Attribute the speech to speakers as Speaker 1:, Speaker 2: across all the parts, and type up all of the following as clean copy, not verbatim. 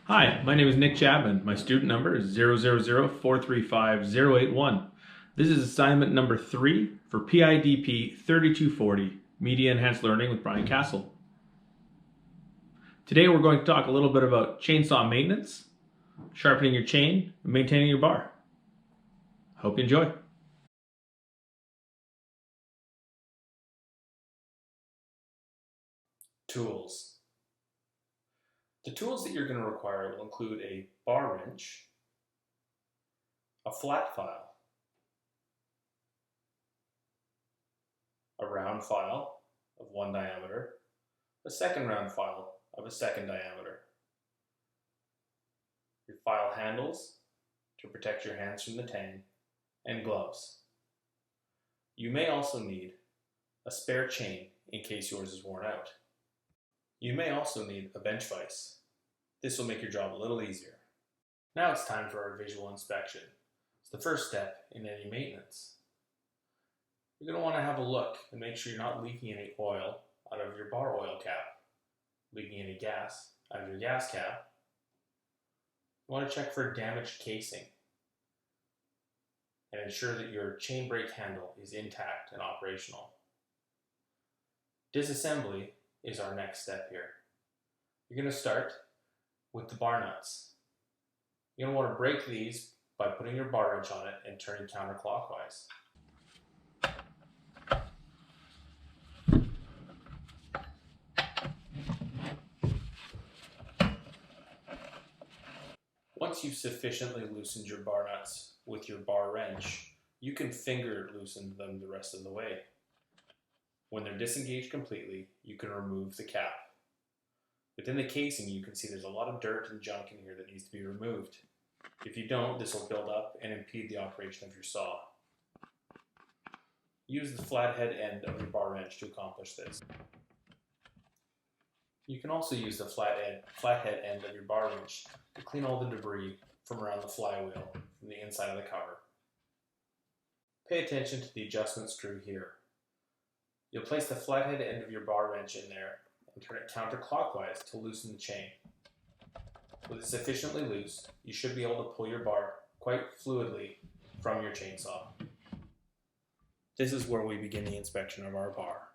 Speaker 1: Hi, my name is Nick Chapman. My student number is 000435081. This is assignment number 3 for PIDP 3240, Media Enhanced Learning with Brian Castle. Today we're going to talk a little bit about chainsaw maintenance, sharpening your chain, and maintaining your bar. Hope you enjoy.
Speaker 2: Tools. The tools that you're going to require will include a bar wrench, a flat file, a round file of 1 diameter, a second round file of a 2nd diameter, your file handles to protect your hands from the tang, and gloves. You may also need a spare chain in case yours is worn out. You may also need a bench vise. This will make your job a little easier. Now it's time for our visual inspection. It's the first step in any maintenance. You're going to want to have a look and make sure you're not leaking any oil out of your bar oil cap, leaking any gas out of your gas cap. You want to check for a damaged casing and ensure that your chain brake handle is intact and operational. Disassembly is our next step here. You're going to start with the bar nuts. You're going to want to break these by putting your bar wrench on it and turning counterclockwise. Once you've sufficiently loosened your bar nuts with your bar wrench, you can finger loosen them the rest of the way. When they're disengaged completely, you can remove the cap. Within the casing, you can see there's a lot of dirt and junk in here that needs to be removed. If you don't, this will build up and impede the operation of your saw. Use the flathead end of your bar wrench to accomplish this. You can also use the flathead end of your bar wrench to clean all the debris from around the flywheel from the inside of the cover. Pay attention to the adjustment screw here. You'll place the flathead end of your bar wrench in there and turn it counterclockwise to loosen the chain. With it sufficiently loose, you should be able to pull your bar quite fluidly from your chainsaw. This is where we begin the inspection of our bar.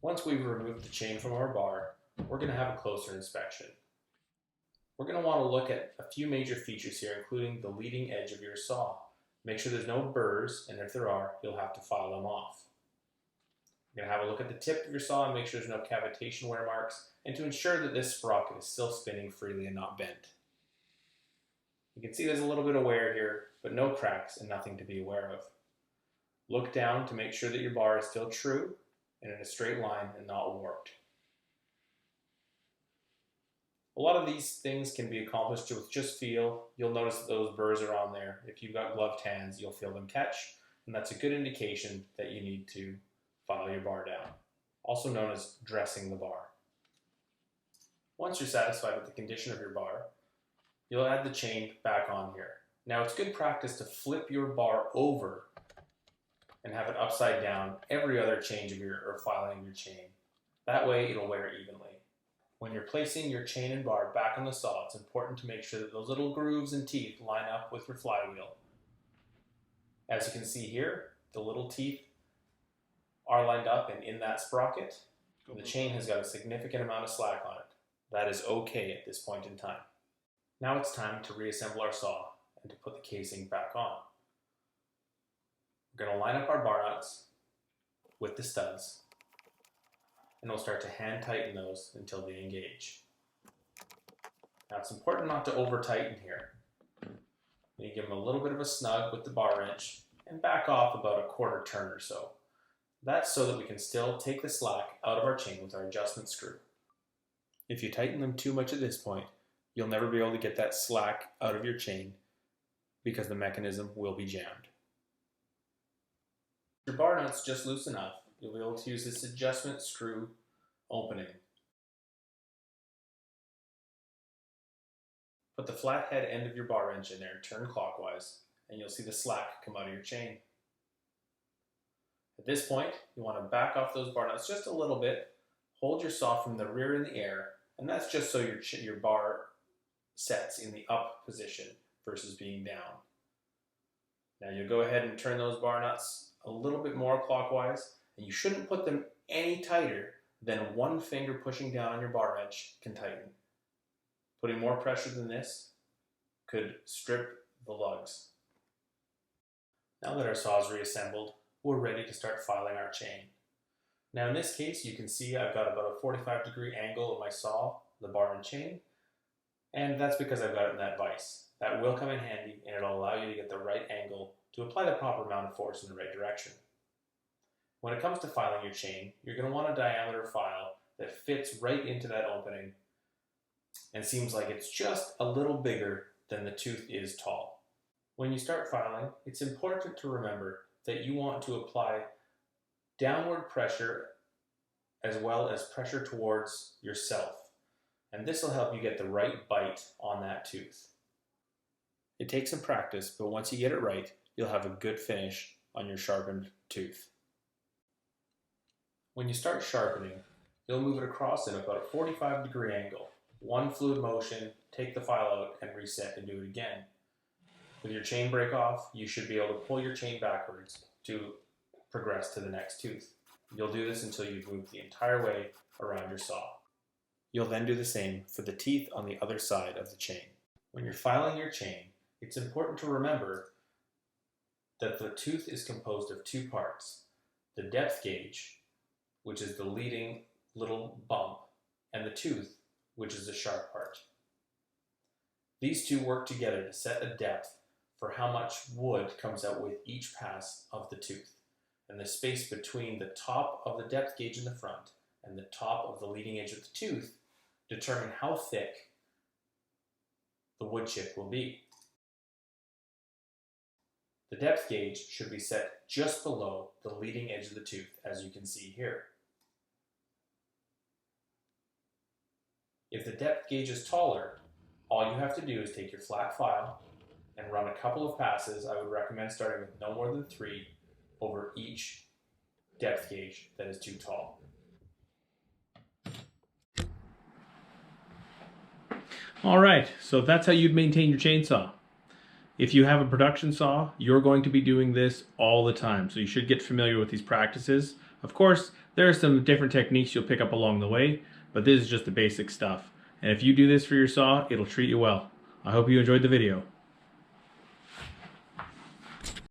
Speaker 2: Once we've removed the chain from our bar, we're going to have a closer inspection. We're going to want to look at a few major features here, including the leading edge of your saw. Make sure there's no burrs, and if there are, you'll have to file them off. You're going to have a look at the tip of your saw and make sure there's no cavitation wear marks, and to ensure that this sprocket is still spinning freely and not bent. You can see there's a little bit of wear here, but no cracks and nothing to be aware of. Look down to make sure that your bar is still true and in a straight line and not warped. A lot of these things can be accomplished with just feel. You'll notice that those burrs are on there. If you've got gloved hands, you'll feel them catch, and that's a good indication that you need to file your bar down, also known as dressing the bar. Once you're satisfied with the condition of your bar, you'll add the chain back on here. Now it's good practice to flip your bar over and have it upside down every other change of or filing of your chain. That way it'll wear evenly. When you're placing your chain and bar back on the saw, it's important to make sure that those little grooves and teeth line up with your flywheel. As you can see here, the little teeth are lined up and in that sprocket. The chain has got a significant amount of slack on it. That is okay at this point in time. Now it's time to reassemble our saw and to put the casing back on. We're going to line up our bar nuts with the studs, and we'll start to hand tighten those until they engage. Now it's important not to over tighten here. You give them a little bit of a snug with the bar wrench and back off about a quarter turn or so. That's so that we can still take the slack out of our chain with our adjustment screw. If you tighten them too much at this point, you'll never be able to get that slack out of your chain because the mechanism will be jammed. If your bar nut's just loose enough, you'll be able to use this adjustment screw opening. Put the flathead end of your bar wrench in there and turn clockwise, and you'll see the slack come out of your chain. At this point, you want to back off those bar nuts just a little bit, hold your saw from the rear in the air, and that's just so your bar sets in the up position versus being down. Now you'll go ahead and turn those bar nuts a little bit more clockwise, and you shouldn't put them any tighter than one finger pushing down on your bar edge can tighten. Putting more pressure than this could strip the lugs. Now that our saw is reassembled, we're ready to start filing our chain. Now in this case, you can see I've got about a 45-degree angle of my saw, the bar and chain, and that's because I've got it in that vise. That will come in handy, and it'll allow you to get the right angle to apply the proper amount of force in the right direction. When it comes to filing your chain, you're going to want a diameter file that fits right into that opening and seems like it's just a little bigger than the tooth is tall. When you start filing, it's important to remember that you want to apply downward pressure as well as pressure towards yourself, and this will help you get the right bite on that tooth. It takes some practice, but once you get it right, you'll have a good finish on your sharpened tooth. When you start sharpening, you'll move it across at about a 45-degree angle. One fluid motion, take the file out and reset and do it again. With your chain break off, you should be able to pull your chain backwards to progress to the next tooth. You'll do this until you've moved the entire way around your saw. You'll then do the same for the teeth on the other side of the chain. When you're filing your chain, it's important to remember that the tooth is composed of two parts: the depth gauge, which is the leading little bump, and the tooth, which is the sharp part. These two work together to set a depth for how much wood comes out with each pass of the tooth, and the space between the top of the depth gauge in the front and the top of the leading edge of the tooth determine how thick the wood chip will be. The depth gauge should be set just below the leading edge of the tooth, as you can see here. If the depth gauge is taller, all you have to do is take your flat file and run a couple of passes. I would recommend starting with no more than 3 over each depth gauge that is too tall.
Speaker 1: All right, so that's how you'd maintain your chainsaw. If you have a production saw, you're going to be doing this all the time, so you should get familiar with these practices. Of course, there are some different techniques you'll pick up along the way, but this is just the basic stuff. And if you do this for your saw, it'll treat you well. I hope you enjoyed the video.